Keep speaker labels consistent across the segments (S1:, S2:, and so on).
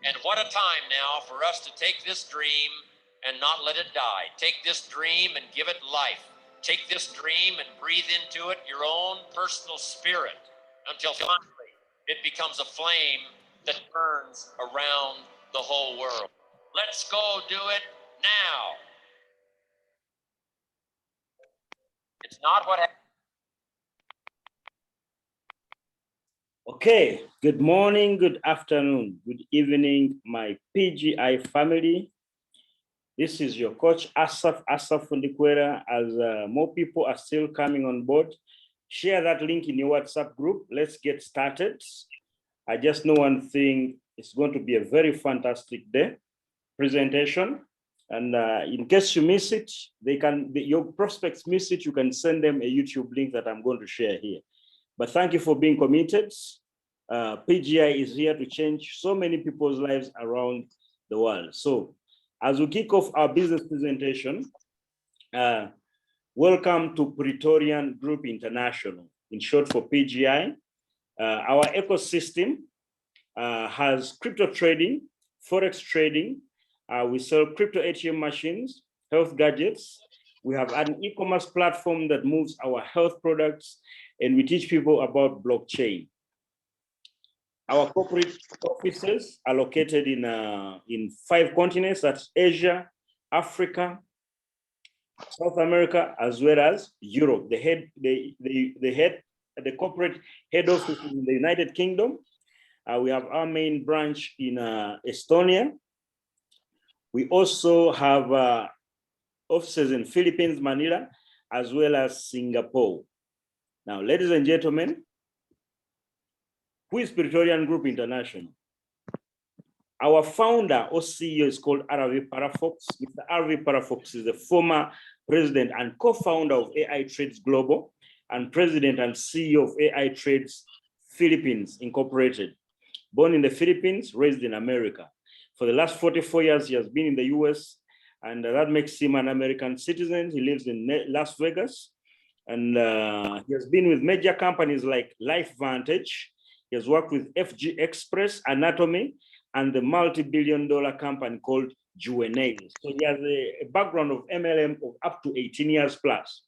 S1: And what a time now for us to take this dream and not let it die. Take this dream and give it life. Take this dream and breathe into it your own personal spirit until finally it becomes a flame that burns around the whole world. Let's go do it now. It's not what happened.
S2: Okay, good morning, good afternoon, good evening, my PGI family. This is your coach, Asaf Fundikwera. As more people are still coming on board, share that link in your WhatsApp group. Let's get started. I just know one thing, it's going to be a very fantastic day presentation. And in case you miss it, your prospects miss it, you can send them a YouTube link that I'm going to share here. But thank you for being committed. PGI is here to change so many people's lives around the world. So as we kick off our business presentation, welcome to Pretorian Group International, in short for PGI. Our ecosystem has crypto trading, Forex trading. We sell crypto ATM machines, health gadgets. We have an e-commerce platform that moves our health products, and we teach people about blockchain. Our corporate offices are located in 5 continents, that's Asia, Africa, South America, as well as Europe. The corporate head office is in the United Kingdom. We have our main branch in Estonia. We also have offices in Philippines, Manila, as well as Singapore. Now, ladies and gentlemen, who is Pretorian Group International? Our founder or CEO is called RV Parafox. Mr. RV Parafox is the former president and co-founder of AI Trades Global and president and CEO of AI Trades Philippines Incorporated. Born in the Philippines, raised in America. For the last 44 years, he has been in the US, and that makes him an American citizen. He lives in Las Vegas, and he has been with major companies like LifeVantage. He has worked with FG Express, Anatomy, and the multi-billion-dollar company called Juvenile. So he has a background of MLM of up to 18 years plus.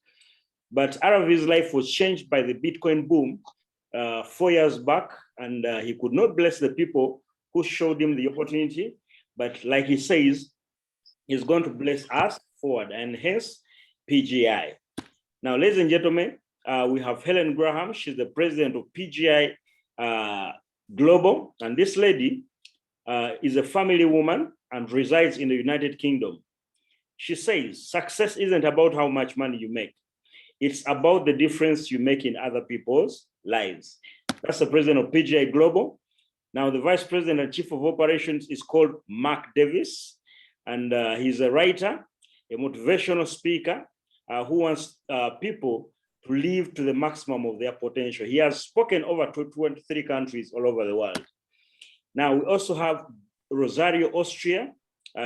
S2: But RV's life was changed by the Bitcoin boom 4 years back, and he could not bless the people who showed him the opportunity. But like he says, he's going to bless us forward, and hence PGI. Now, ladies and gentlemen, we have Helen Graham. She's the president of PGI Global, and this lady is a family woman and resides in the United Kingdom. She says, success isn't about how much money you make. It's about the difference you make in other people's lives. That's the president of PGI Global. Now, the vice president and chief of operations is called Mark Davis, and he's a writer, a motivational speaker who wants people to live to the maximum of their potential. He has spoken over to 23 countries all over the world. Now, we also have Rosario Austria.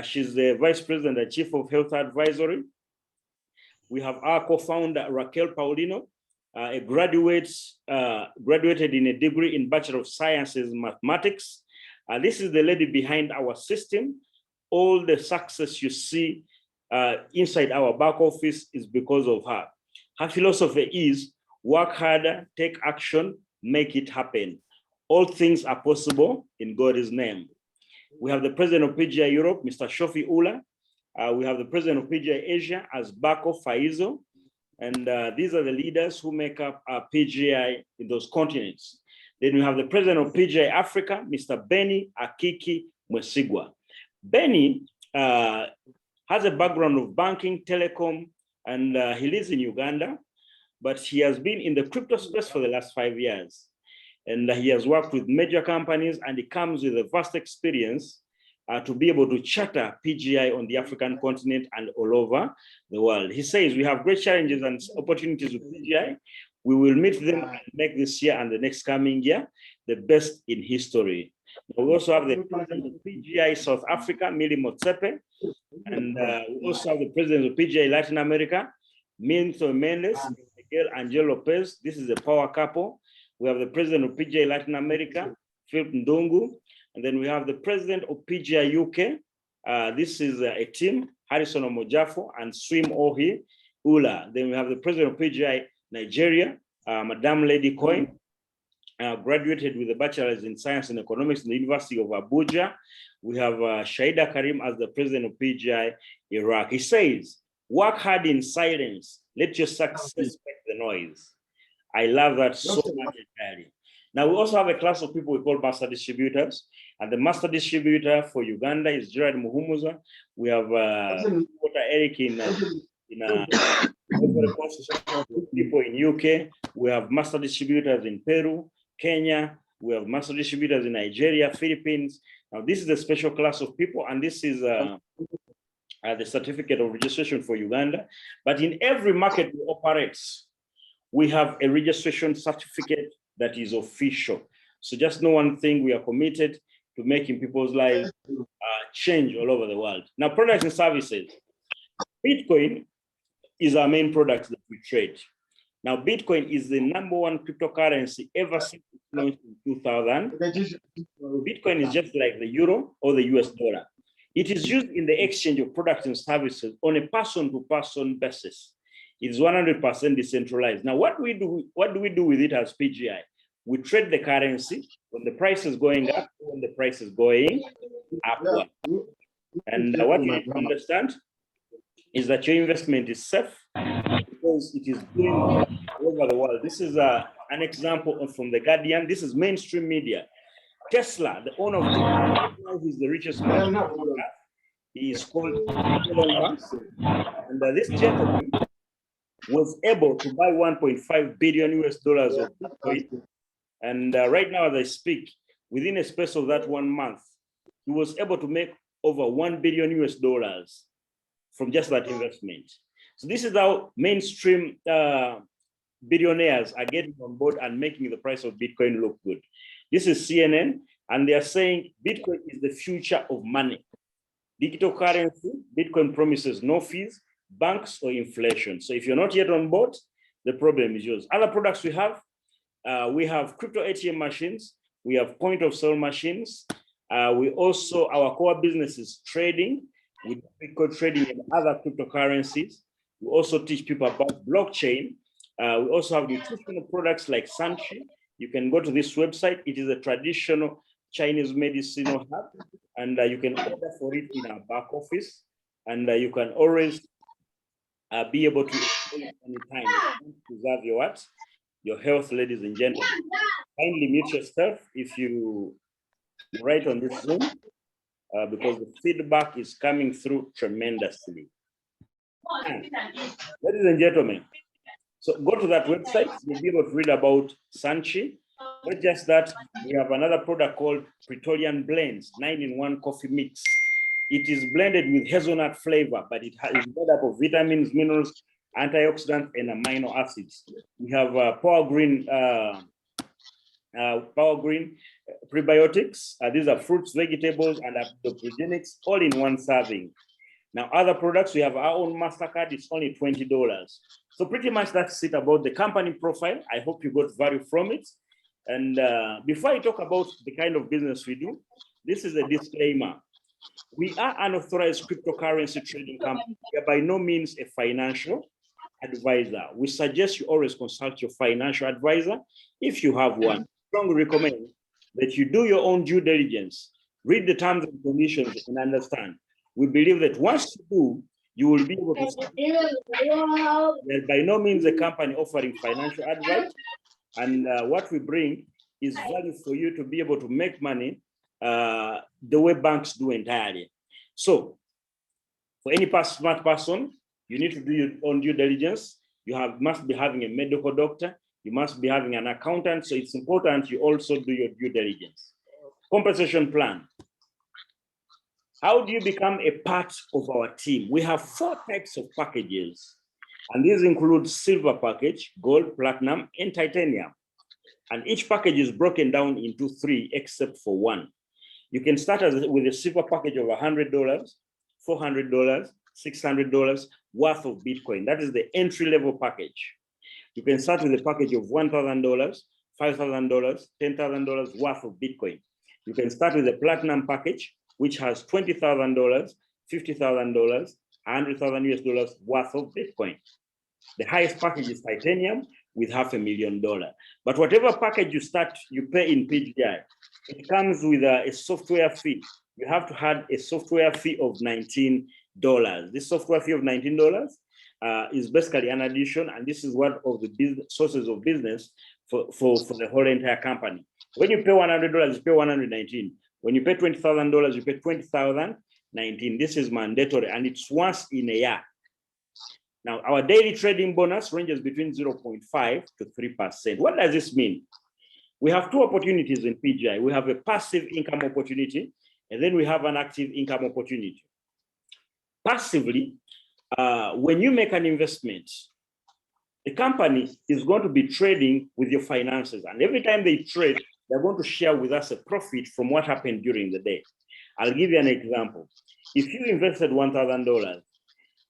S2: She's the vice president and chief of health advisory. We have our co-founder, Raquel Paulino, a graduated in a degree in Bachelor of Sciences in Mathematics. This is the lady behind our system. All the success you see inside our back office is because of her. Her philosophy is work harder, take action, make it happen. All things are possible in God's name. We have the president of PGI Europe, Mr. Shofi Ula. We have the president of PGI Asia as Bako Faizo. And these are the leaders who make up our PGI in those continents. Then we have the president of PGI Africa, Mr. Benny Akiki Mwesigwa. Benny has a background of banking, telecom, and he lives in Uganda, but he has been in the crypto space for the last 5 years. And he has worked with major companies, and he comes with a vast experience to be able to charter PGI on the African continent and all over the world. He says we have great challenges and opportunities with PGI. We will meet them and make this year and the next coming year the best in history. We also have the president of PGI South Africa, Mili Motsepe, and we also have the president of PGI Latin America, Minto Mendes, Miguel Angel Lopez. This is a power couple. We have the president of PGI Latin America, Philip Ndungu, And then we have the president of PGI UK. This is a team, Harrison Omojafo and Swim Ohi Ula. Then we have the president of PGI Nigeria, Madame Lady Coin, graduated with a bachelor's in science and economics in the University of Abuja. We have Shaida Karim as the president of PGI Iraq. He says, work hard in silence. Let your success make the noise. I love that so much entirely. Now, we also have a class of people we call master distributors. And the master distributor for Uganda is Gerard Muhumuza. We have Eric in people in UK. We have master distributors in Peru, Kenya. We have master distributors in Nigeria, Philippines. Now, this is a special class of people, and this is the certificate of registration for Uganda. But in every market we operate, we have a registration certificate that is official. So just know one thing, we are committed to making people's lives change all over the world. Now, products and services. Bitcoin is our main product that we trade. Now, Bitcoin is the #1 cryptocurrency ever since it launched in 2000. Bitcoin is just like the euro or the US dollar. It is used in the exchange of products and services on a person-to-person basis. It's 100% decentralized. Now, what do we do with it as PGI? We trade the currency when the price is going up, when the price is going upward. And what you need to understand is that your investment is safe because it is doing all over the world. This is an example from The Guardian. This is mainstream media. Tesla, the owner of Tesla, who is the richest man on earth, he is called Elon Musk. And this gentleman was able to buy 1.5 billion US dollars of Bitcoin. And right now, as I speak, within a space of that 1 month, he was able to make over 1 billion US dollars from just that investment. So this is how mainstream billionaires are getting on board and making the price of Bitcoin look good. This is CNN, and they are saying Bitcoin is the future of money. Digital currency, Bitcoin promises no fees, banks, or inflation. So if you're not yet on board, the problem is yours. Other products we have crypto ATM machines, we have point of sale machines. We also, our core business is trading. We do Bitcoin trading in other cryptocurrencies. We also teach people about blockchain. We also have nutritional products like Sanchi. You can go to this website. It is a traditional Chinese medicinal herb, and you can order for it in our back office. And you can always be able to anytime preserve your what? Your health, ladies and gentlemen. Kindly mute yourself if you write on this Zoom, because the feedback is coming through tremendously. Ladies and gentlemen, so go to that website. You'll be able to read about Sanchi. Not just that, we have another product called Pretorian Blends, 9-in-1 coffee mix. It is blended with hazelnut flavor, but it is made up of vitamins, minerals, antioxidants, and amino acids. We have Power Green prebiotics. These are fruits, vegetables, and adaptogenics, all in one serving. Now, other products, we have our own MasterCard. It's only $20. So pretty much that's it about the company profile. I hope you got value from it. And before I talk about the kind of business we do, this is a disclaimer. We are an authorized cryptocurrency trading company. We are by no means a financial advisor. We suggest you always consult your financial advisor if you have one. Strongly recommend that you do your own due diligence, read the terms and conditions, and understand. We believe that once you do, you will be able to see. We are by no means a company offering financial advice, and what we bring is value for you to be able to make money the way banks do entirely. So, for any smart person, you need to do your own due diligence. You must be having a medical doctor. You must be having an accountant. So it's important you also do your due diligence. Compensation plan. How do you become a part of our team? We have 4 types of packages, and these include silver package, gold, platinum, and titanium. And each package is broken down into 3, except for 1. You can start with a silver package of $100, $400, $600 worth of Bitcoin. That is the entry-level package. You can start with a package of $1,000, $5,000, $10,000 worth of Bitcoin. You can start with the platinum package, which has $20,000, $50,000, $100,000 worth of Bitcoin. The highest package is titanium with $500,000. But whatever package you start, you pay in PGI. It comes with a software fee. You have to add a software fee of $19. This software fee of $19 is basically an addition, and this is one of the sources of business for the whole entire company. When you pay $100, you pay $119. When you pay $20,000, you pay $20,019. This is mandatory, and it's once in a year. Now, our daily trading bonus ranges between 0.5 to 3%. What does this mean? We have two opportunities in PGI. We have a passive income opportunity, and then we have an active income opportunity. Passively, when you make an investment, the company is going to be trading with your finances. And every time they trade, they're going to share with us a profit from what happened during the day. I'll give you an example. If you invested $1,000,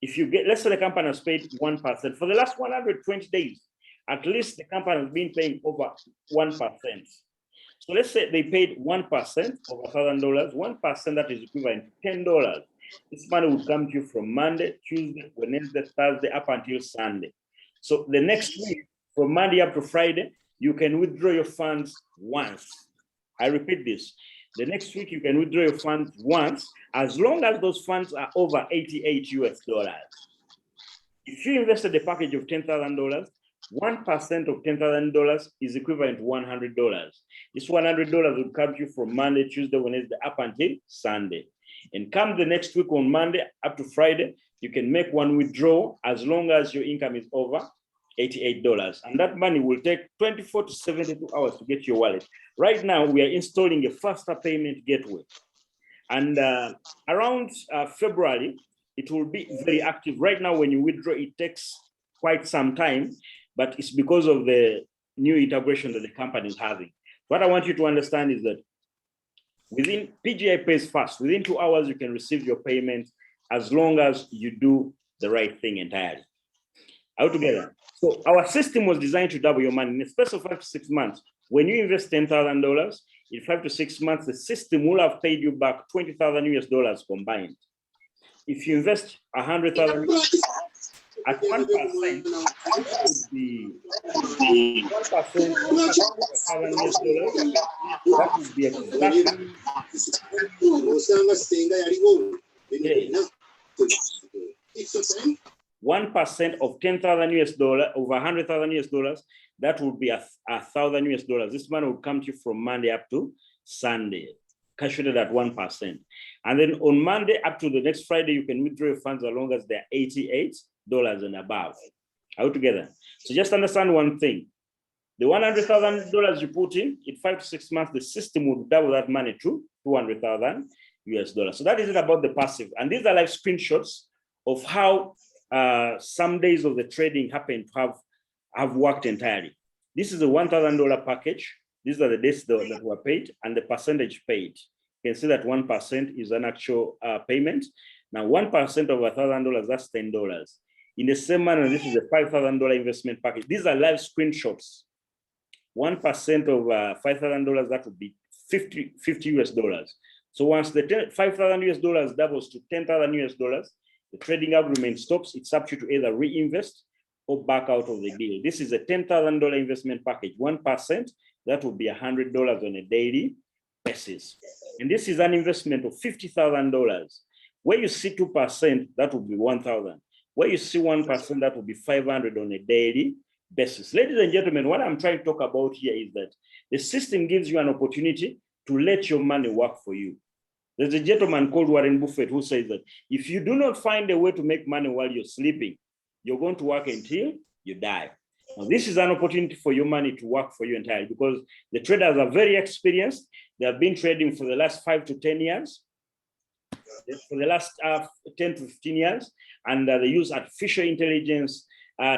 S2: if you get, let's say the company has paid 1%, for the last 120 days, at least the company has been paying over 1%. So let's say they paid 1% of $1,000, 1% that is equivalent to $10. This money would come to you from Monday, Tuesday, Wednesday, Thursday, up until Sunday. So the next week, from Monday up to Friday, you can withdraw your funds once. I repeat this. The next week, you can withdraw your funds once, as long as those funds are over $88 US. If you invested a package of $10,000, 1% of $10,000 is equivalent to $100. This $100 will come to you from Monday, Tuesday, Wednesday, up until Sunday. And come the next week on Monday up to Friday, you can make one withdrawal as long as your income is over $88. And that money will take 24 to 72 hours to get your wallet. Right now, we are installing a faster payment gateway. And around February, it will be very active. Right now, when you withdraw, it takes quite some time, but it's because of the new integration that the company is having. What I want you to understand is that within PGI pays fast. Within 2 hours, you can receive your payment as long as you do the right thing entirely. Altogether. So our system was designed to double your money in a space of 5 to 6 months. When you invest $10,000, in 5 to 6 months, the system will have paid you back $20,000 US combined. If you invest $100,000 at 1%, that would be 1%, that would be exactly 1% of $10,000 US, over $100,000 US, that would be $1,000 US. This money will come to you from Monday up to Sunday, calculated at 1%. And then on Monday up to the next Friday, you can withdraw your funds as long as they're $88 and above. Altogether. So just understand one thing. The $100,000 you put in 5 to 6 months, the system will double that money to $200,000 US. So that is it about the passive. And these are like screenshots of how some days of the trading happen to have worked entirely. This is a $1,000 package. These are the days that were paid and the percentage paid. You can see that 1% is an actual payment. Now 1% of $1,000, that's $10. In the same manner, this is a $5,000 investment package. These are live screenshots. 1% of $5,000, that would be $50 US. So once the $5,000 US doubles to $10,000 US, the trading agreement stops. It's up to you to either reinvest or back out of the deal. This is a $10,000 investment package. 1%, that would be $100 on a daily basis. And this is an investment of $50,000. Where you see 2%, that would be $1,000. Where you see 1%, that would be $500 on a daily basis. Ladies and gentlemen, what I'm trying to talk about here is that the system gives you an opportunity to let your money work for you. There's a gentleman called Warren Buffett who says that if you do not find a way to make money while you're sleeping, you're going to work until you die. Now, this is an opportunity for your money to work for you entirely because the traders are very experienced. They have been trading for the last 5 to 10 years, for the last 10 to 15 years, and they use artificial intelligence,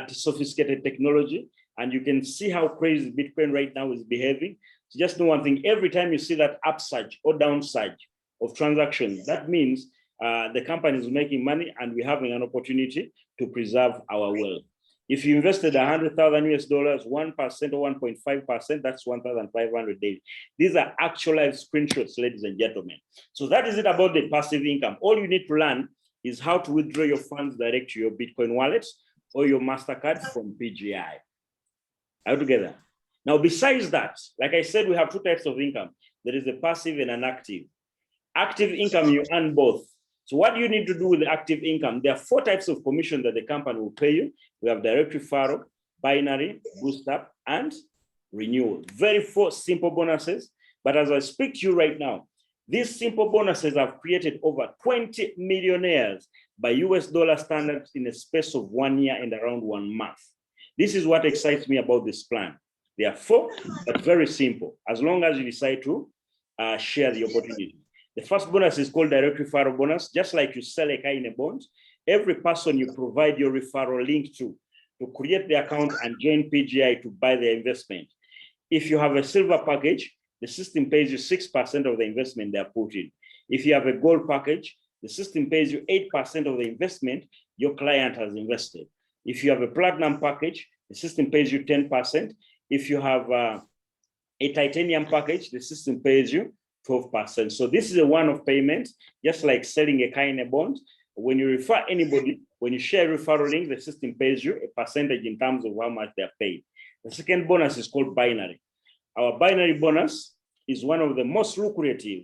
S2: sophisticated technology, and you can see how crazy Bitcoin right now is behaving. So just know one thing, every time you see that upsurge or downside of transactions, that means the company is making money and we're having an opportunity to preserve our wealth. If you invested 100,000 US dollars, 1% or 1.5%, that's 1,500 daily. These are actual live screenshots, ladies and gentlemen. So that is it about the passive income. All you need to learn is how to withdraw your funds direct to your Bitcoin wallets or your MasterCard from PGI. All together. Now, besides that, like I said, we have two types of income. There is a passive and an active. Active income, you earn both. So what do you need to do with the active income? There are 4 types of commission that the company will pay you. We have direct referral, binary, boost up, and renewal. Very 4 simple bonuses. But as I speak to you right now, these simple bonuses have created over 20 millionaires by US dollar standards in a space of 1 year and around 1 month. This is what excites me about this plan. They are 4, but very simple, as long as you decide to share the opportunity. The first bonus is called direct referral bonus. Just like you sell a car in a bond, every person you provide your referral link to create the account and join PGI to buy the investment. If you have a silver package, the system pays you 6% of the investment they are put in. If you have a gold package, the system pays you 8% of the investment your client has invested. If you have a platinum package, the system pays you 10%. If you have a titanium package, the system pays you 12%. So this is a one-off payment, just like selling a car in a bond. When you refer anybody, when you share a referral link, the system pays you a percentage in terms of how much they're paid. The second bonus is called binary. Our binary bonus is one of the most lucrative.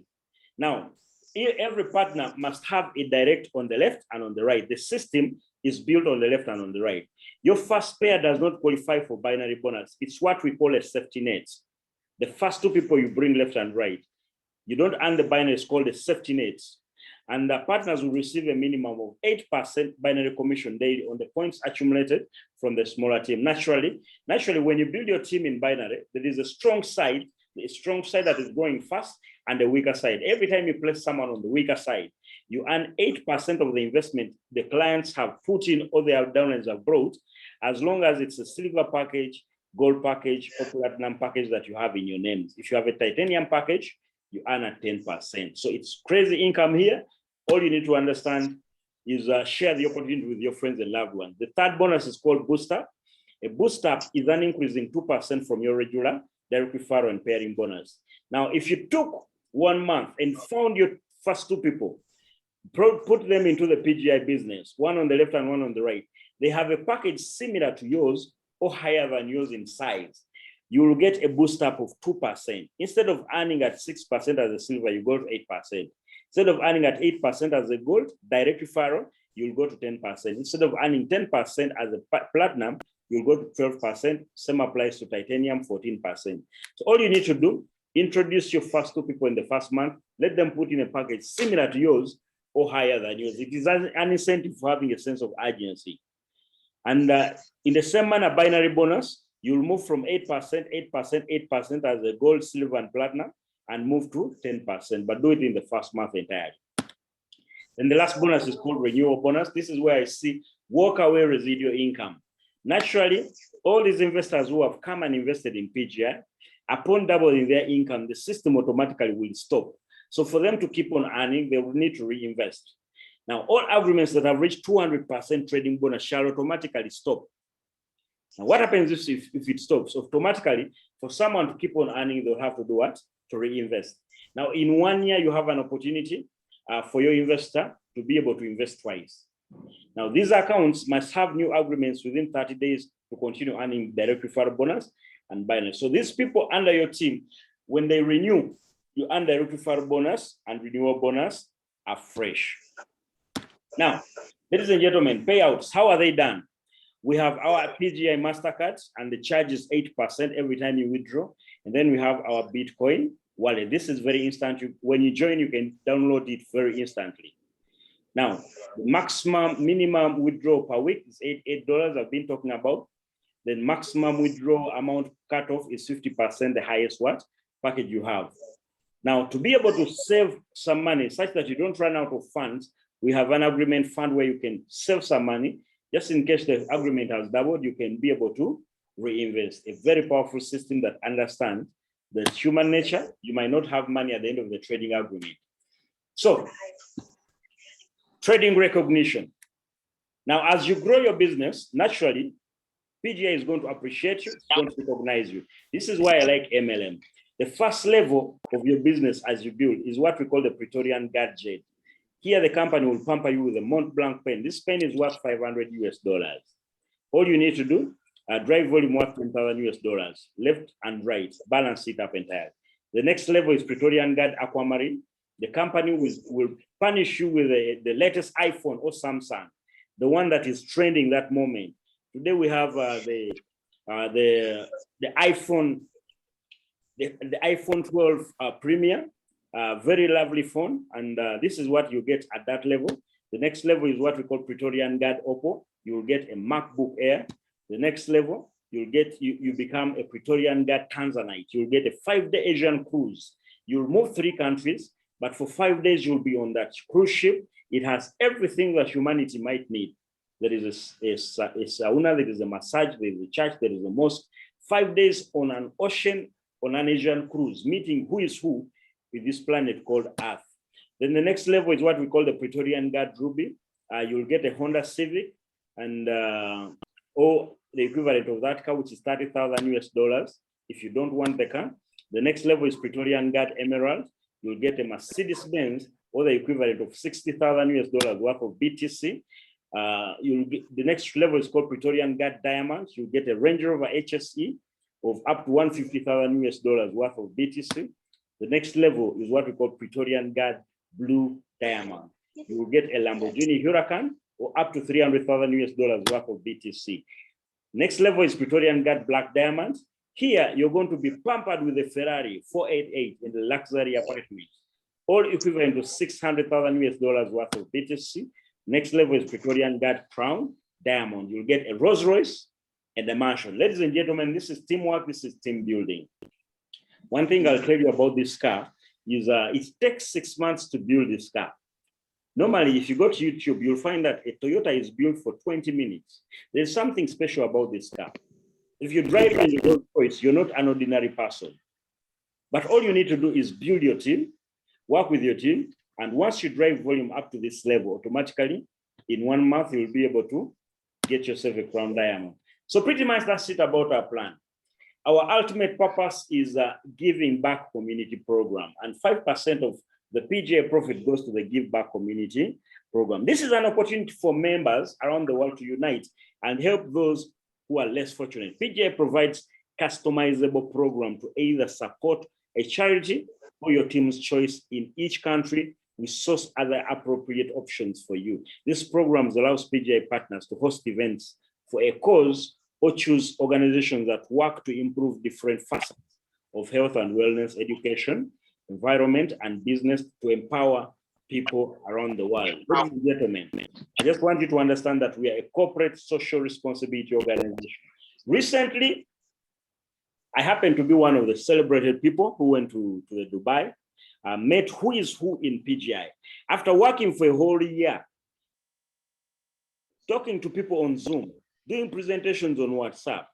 S2: Now, every partner must have a direct on the left and on the right. The system is built on the left and on the right. Your first pair does not qualify for binary bonus. It's what we call a safety net. The first 2 people you bring left and right, you don't earn the binary, it's called a safety net. And the partners will receive a minimum of 8% binary commission daily on the points accumulated from the smaller team. Naturally, when you build your team in binary, there is a strong side that is growing fast and a weaker side. Every time you place someone on the weaker side, you earn 8% of the investment the clients have put in or their downlines have brought, as long as it's a silver package, gold package, or platinum package that you have in your names. If you have a titanium package, you earn at 10%. So it's crazy income here. All you need to understand is share the opportunity with your friends and loved ones. The third bonus is called booster. A booster is an increase in 2% from your regular direct referral and pairing bonus. Now, if you took 1 month and found your first 2 people, put them into the PGI business, one on the left and one on the right, they have a package similar to yours or higher than yours in size, you will get a boost up of 2%. Instead of earning at 6% as a silver, you go to 8%. Instead of earning at 8% as a gold, direct referral, you'll go to 10%. Instead of earning 10% as a platinum, you'll go to 12%. Same applies to titanium, 14%. So all you need to do, introduce your first 2 people in the first month, let them put in a package similar to yours or higher than yours. It is an incentive for having a sense of urgency. And in the same manner, binary bonus, you'll move from 8%, 8%, 8% as a gold, silver, and platinum, and move to 10%, but do it in the first month entirely. And the last bonus is called renewal bonus. This is where I see walk away residual income. Naturally, all these investors who have come and invested in PGI, upon doubling their income, the system automatically will stop. So for them to keep on earning, they will need to reinvest. Now, all agreements that have reached 200% trading bonus shall automatically stop. Now, what happens if it stops? Automatically, for someone to keep on earning, they'll have to do what? To reinvest. Now, in 1 year, you have an opportunity for your investor to be able to invest twice. Now, these accounts must have new agreements within 30 days to continue earning direct referral bonus and binary. So these people under your team, when they renew, you earn direct referral bonus and renewal bonus are fresh. Now, ladies and gentlemen, payouts, how are they done? We have our PGI MasterCards, and the charge is 8% every time you withdraw. And then we have our Bitcoin wallet. This is very instant. When you join, you can download it very instantly. Now, the minimum withdrawal per week is $8 I've been talking about. The maximum withdrawal amount cutoff is 50%, the highest package you have. Now, to be able to save some money such that you don't run out of funds, we have an agreement fund where you can save some money. Just in case the agreement has doubled, you can be able to reinvest. A very powerful system that understands the human nature. You might not have money at the end of the trading agreement. So, trading recognition. Now, as you grow your business, naturally, PGI is going to appreciate you, it's going to recognize you. This is why I like MLM. The first level of your business as you build is what we call the Pretorian gadget. Here, the company will pamper you with a Mont Blanc pen. This pen is worth $500 US. All you need to do, drive volume worth $10,000 US, left and right, balance it up entirely. The next level is Pretorian Guard Aquamarine. The company will punish you with the latest iPhone or Samsung, the one that is trending that moment. Today we have the iPhone, the iPhone 12 Premier, very lovely phone, and this is what you get at that level. The next level is what we call Pretorian Guard Oppo. You will get a MacBook Air. The next level, you'll get you become a Pretorian Guard Tanzanite. You'll get a 5-day Asian cruise. You'll move 3 countries, but for 5 days you'll be on that cruise ship. It has everything that humanity might need. There is a sauna, there is a massage, there is a church, there is a mosque. 5 days on an ocean, on an Asian cruise, meeting who is who with this planet called Earth. Then the next level is what we call the Pretorian Guard Ruby. You'll get a Honda Civic and or the equivalent of that car, which is $30,000 US. If you don't want the car, the next level is Pretorian Guard Emerald. You'll get a Mercedes Benz or the equivalent of $60,000 US worth of BTC. The next level is called Pretorian Guard Diamonds. You'll get a Range Rover HSE of up to $150,000 US worth of BTC. The next level is what we call Pretorian Guard Blue Diamond. You will get a Lamborghini Huracan or up to $300,000 US worth of BTC. Next level is Pretorian Guard Black Diamonds. Here, you're going to be pampered with a Ferrari 488 in the luxury apartment, all equivalent to $600,000 US worth of BTC. Next level is Pretorian Guard Crown Diamond. You'll get a Rolls Royce and a mansion. Ladies and gentlemen, this is teamwork, this is team building. One thing I'll tell you about this car is it takes 6 months to build this car. Normally, if you go to YouTube, you'll find that a Toyota is built for 20 minutes. There's something special about this car. If you drive in the Rolls Royce, you're not an ordinary person. But all you need to do is build your team, work with your team, and once you drive volume up to this level, automatically, in 1 month, you'll be able to get yourself a Crown Diamond. So pretty much that's it about our plan. Our ultimate purpose is a giving back community program, and 5% of the PGI profit goes to the Give Back Community program. This is an opportunity for members around the world to unite and help those who are less fortunate. PGI provides customizable program to either support a charity or your team's choice in each country. We source other appropriate options for you. This program allows PGI partners to host events for a cause or choose organizations that work to improve different facets of health and wellness, education, environment, and business to empower people around the world. Ladies and gentlemen, I just want you to understand that we are a corporate social responsibility organization. Recently, I happened to be one of the celebrated people who went to the Dubai, met who is who in PGI. After working for a whole year, talking to people on Zoom, doing presentations on WhatsApp,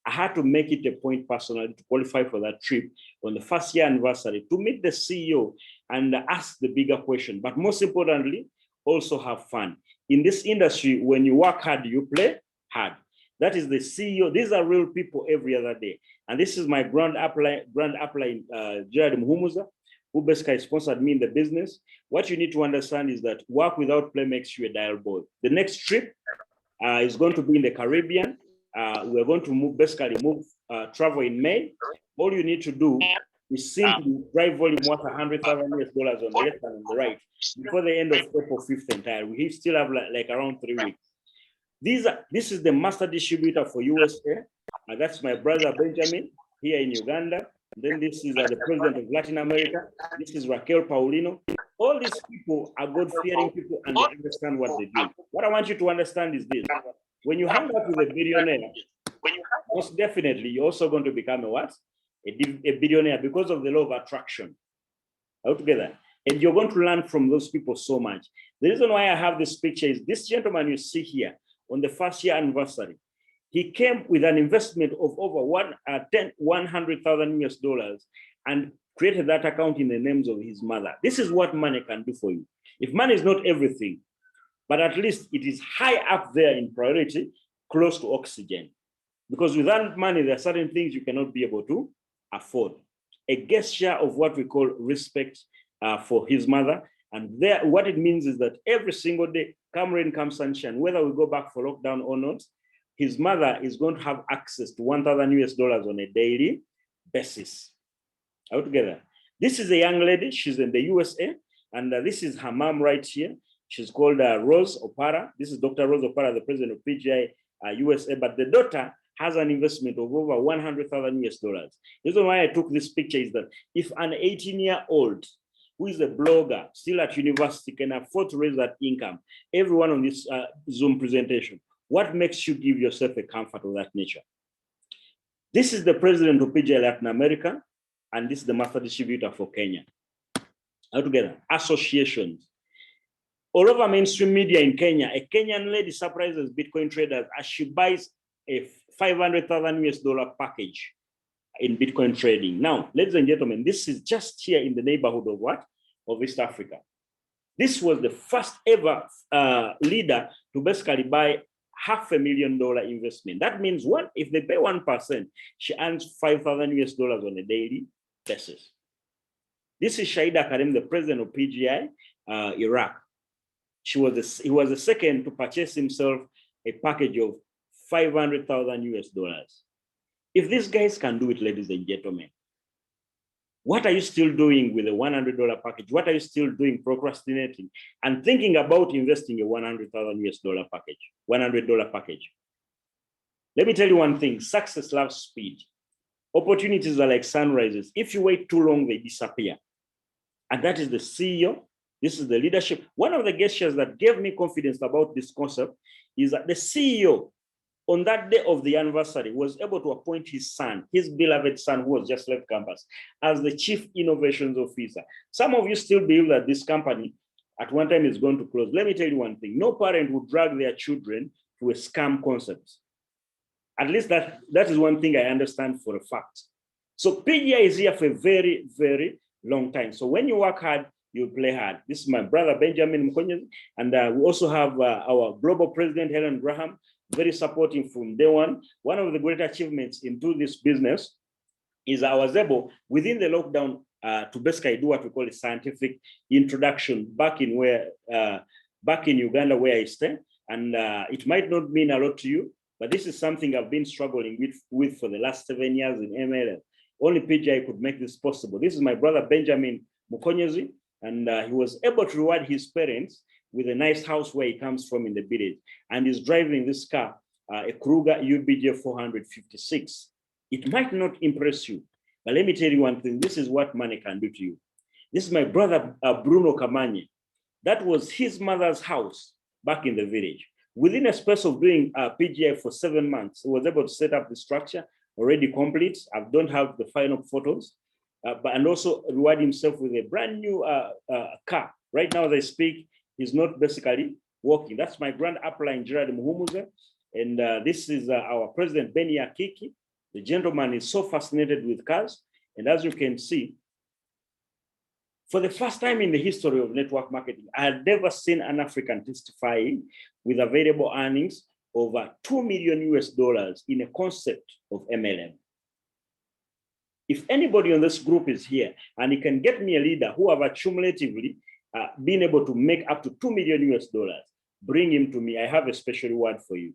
S2: I had to make it a point personally to qualify for that trip on the first year anniversary to meet the CEO and ask the bigger question, but most importantly, also have fun. In this industry, when you work hard, you play hard. That is the CEO. These are real people every other day. And this is my grand upline, Jared Muhumuza, who basically sponsored me in the business. What you need to understand is that work without play makes you a dial boy. The next trip is going to be in the Caribbean. We're going to travel in May. All you need to do is simply drive volume worth $100,000 on the left and on the right before the end of April 5th entire. We still have like around 3 weeks. This is the master distributor for USA. That's my brother Benjamin here in Uganda. Then this is the president of Latin America. This is Raquel Paulino. All these people are God-fearing people and they understand what they do. What I want you to understand is this. When you hang out with a billionaire, most definitely you're also going to become a what? A billionaire because of the law of attraction. Altogether. And you're going to learn from those people so much. The reason why I have this picture is this gentleman you see here on the first year anniversary. He came with an investment of over $100,000 and created that account in the names of his mother. This is what money can do for you. If money is not everything, but at least it is high up there in priority, close to oxygen. Because with that money, there are certain things you cannot be able to afford. A gesture of what we call respect for his mother. And there, what it means is that every single day, come rain, come sunshine, whether we go back for lockdown or not, his mother is going to have access to $1,000 on a daily basis. Altogether. This is a young lady. She's in the USA. And this is her mom right here. She's called Rose Opara. This is Dr. Rose Opara, the president of PGI USA. But the daughter has an investment of over $100,000. The reason why I took this picture is that if an 18-year-old who is a blogger still at university can afford to raise that income, everyone on this Zoom presentation, what makes you give yourself a comfort of that nature? This is the president of PGI Latin America, and this is the master distributor for Kenya. Altogether, associations. All over mainstream media in Kenya, a Kenyan lady surprises Bitcoin traders as she buys a $500,000 package in Bitcoin trading. Now, ladies and gentlemen, this is just here in the neighborhood of what? Of East Africa. This was the first ever leader to basically buy $500,000 investment. That means what? If they pay 1%, she earns $5,000 on a daily basis. This is Shahida Karim, the president of PGI Iraq. He was the second to purchase himself a package of $500,000. If these guys can do it, ladies and gentlemen, what are you still doing with a $100 package? What are you still doing procrastinating and thinking about investing a $100,000 package, $100 package? Let me tell you one thing, success loves speed. Opportunities are like sunrises. If you wait too long, they disappear. And that is the CEO. This is the leadership. One of the gestures that gave me confidence about this concept is that the CEO, on that day of the anniversary, was able to appoint his son, his beloved son, who was just left campus, as the chief innovations officer. Some of you still believe that this company at one time is going to close. Let me tell you one thing. No parent would drag their children to a scam concept. At least that is one thing I understand for a fact. So PGI is here for a very, very long time. So when you work hard, you play hard. This is my brother, Benjamin Mkonyezi. And we also have our global president, Helen Graham, very supporting from day one. One of the great achievements into this business is I was able, within the lockdown, to basically do what we call a scientific introduction back in Uganda, where I stay. And it might not mean a lot to you, but this is something I've been struggling with for the last 7 years in MLM. Only PGI could make this possible. This is my brother, Benjamin Mkonyezi, and he was able to reward his parents with a nice house where he comes from in the village. And he's driving this car, a Kruger UBJ 456. It might not impress you, but let me tell you one thing. This is what money can do to you. This is my brother, Bruno Kamanye. That was his mother's house back in the village. Within a space of doing PGI for 7 months, he was able to set up the structure already complete. I don't have the final photos, and also reward himself with a brand new car. Right now, as I speak, he's not basically working. That's my grand upline, Gerard Muhumuze. And this is our president, Benny Akiki. The gentleman is so fascinated with cars. And as you can see, for the first time in the history of network marketing, I had never seen an African testifying with available earnings over $2 million in a concept of MLM. If anybody on this group is here and he can get me a leader who have accumulatively been able to make up to $2 million, bring him to me. I have a special reward for you.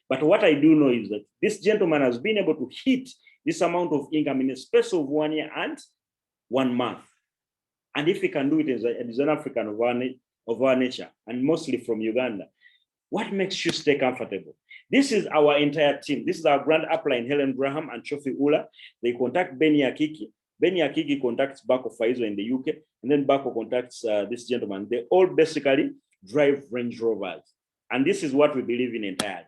S2: But what I do know is that this gentleman has been able to hit this amount of income in a space of 1 year and 1 month. And if he can do it as an African of our nature, and mostly from Uganda, what makes you stay comfortable? This is our entire team. This is our grand upline, Helen Graham and Chofi Ula. They contact Benny Akiki. Benny Akiki contacts Bako Faizo in the UK, and then Bako contacts this gentleman. They all basically drive Range Rovers. And this is what we believe in entirely,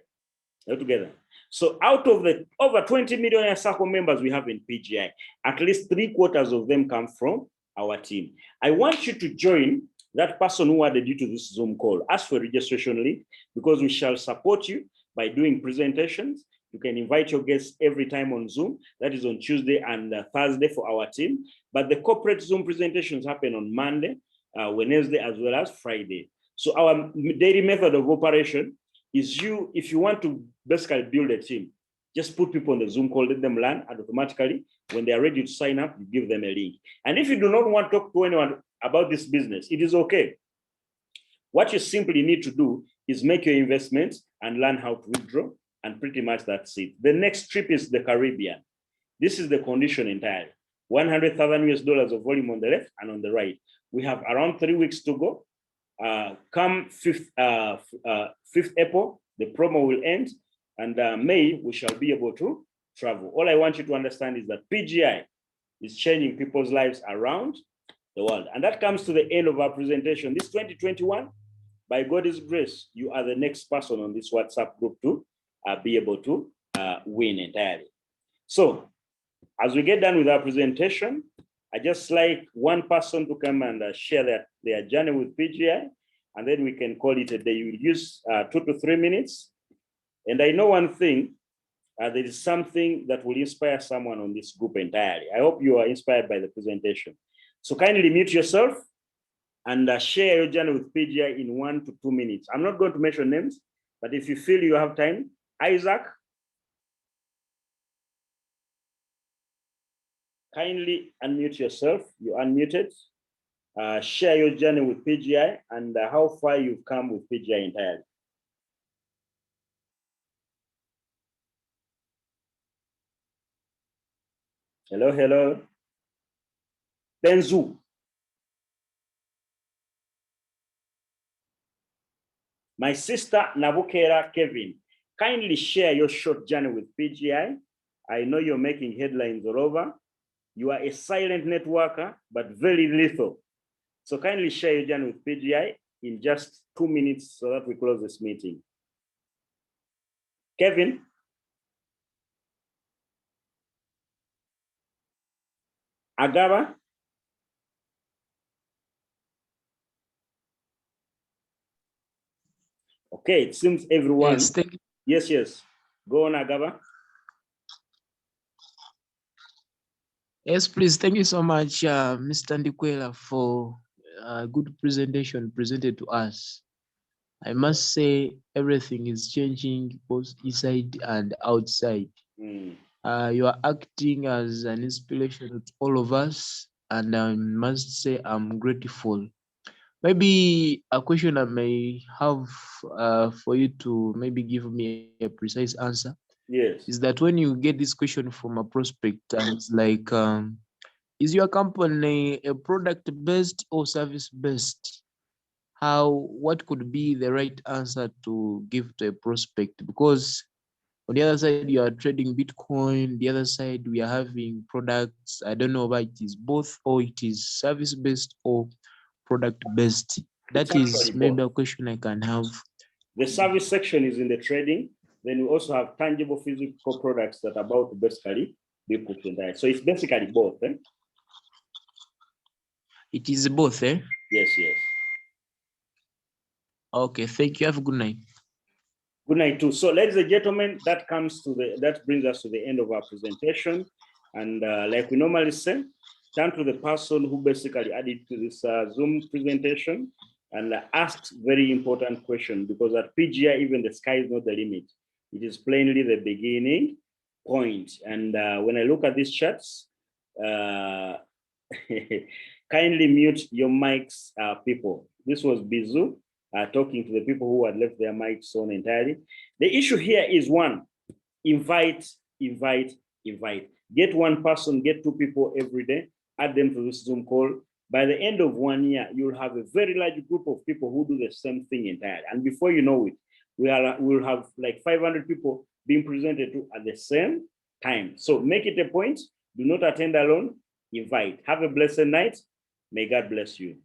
S2: altogether. So out of the over 20 million circle members we have in PGI, at least 3/4 of them come from our team. I want you to join that person who added you to this Zoom call. Ask for registration link, because we shall support you by doing presentations. You can invite your guests every time on Zoom. That is on Tuesday and Thursday for our team. But the corporate Zoom presentations happen on Monday, Wednesday, as well as Friday. So our daily method of operation is if you want to basically build a team, Just put people on the Zoom call, let them learn, and automatically, when they are ready to sign up, you give them a link. And if you do not want to talk to anyone about this business, it is okay. What you simply need to do is make your investments and learn how to withdraw, and pretty much that's it. The next trip is the Caribbean. This is the condition entirely. 100,000 US dollars of volume on the left and on the right. We have around 3 weeks to go. Come 5th April, the promo will end, and May, we shall be able to travel. All I want you to understand is that PGI is changing people's lives around the world. And that comes to the end of our presentation. This 2021, by God's grace, you are the next person on this WhatsApp group to be able to win entirely. So, as we get done with our presentation, I just like one person to come and share their journey with PGI, and then we can call it a day. You will use 2 to 3 minutes. And I know one thing, there is something that will inspire someone on this group entirely. I hope you are inspired by the presentation. So kindly mute yourself and share your journey with PGI in 1 to 2 minutes. I'm not going to mention names, but if you feel you have time, Isaac, kindly unmute yourself. You're unmuted. Share your journey with PGI and how far you've come with PGI entirely. Hello, hello. Benzu. My sister Nabukera Kevin, kindly share your short journey with PGI. I know you're making headlines all over. You are a silent networker, but very lethal. So kindly share your journey with PGI in just 2 minutes so that we close this meeting. Kevin. Agaba. Okay, it seems everyone.
S3: Yes, thank you.
S2: Yes. Go on, Agaba.
S3: Yes, please. Thank you so much, Mr. Ndikwela, for a good presentation presented to us. I must say everything is changing both inside and outside. You are acting as an inspiration to all of us, and I must say I'm grateful. Maybe a question I may have for you to maybe give me a precise answer.
S2: Yes.
S3: Is that when you get this question from a prospect, and it's like, is your company a product-based or service-based? What could be the right answer to give to a prospect? Because on the other side, you are trading Bitcoin. The other side, we are having products. I don't know whether it is both or it is service-based or product-based. That is maybe a question I can have.
S2: The service section is in the trading. Then we also have tangible physical products that are about to basically be put in there. So it's basically both. Eh?
S3: It is both, eh?
S2: Yes.
S3: Okay, thank you. Have a good night.
S2: Good night too. So, ladies and gentlemen, that brings us to the end of our presentation. And like we normally say, turn to the person who basically added to this Zoom presentation and asked very important question, because at PGI, even the sky is not the limit. It is plainly the beginning point. And when I look at these charts, kindly mute your mics, people. This was Bizu talking to the people who had left their mics on entirely. The issue here is one, invite. Get one person, get 2 people every day, add them to this Zoom call. By the end of 1 year, you'll have a very large group of people who do the same thing entirely. And before you know it, we'll have like 500 people being presented to at the same time. So make it a point. Do not attend alone. Invite. Have a blessed night. May God bless you.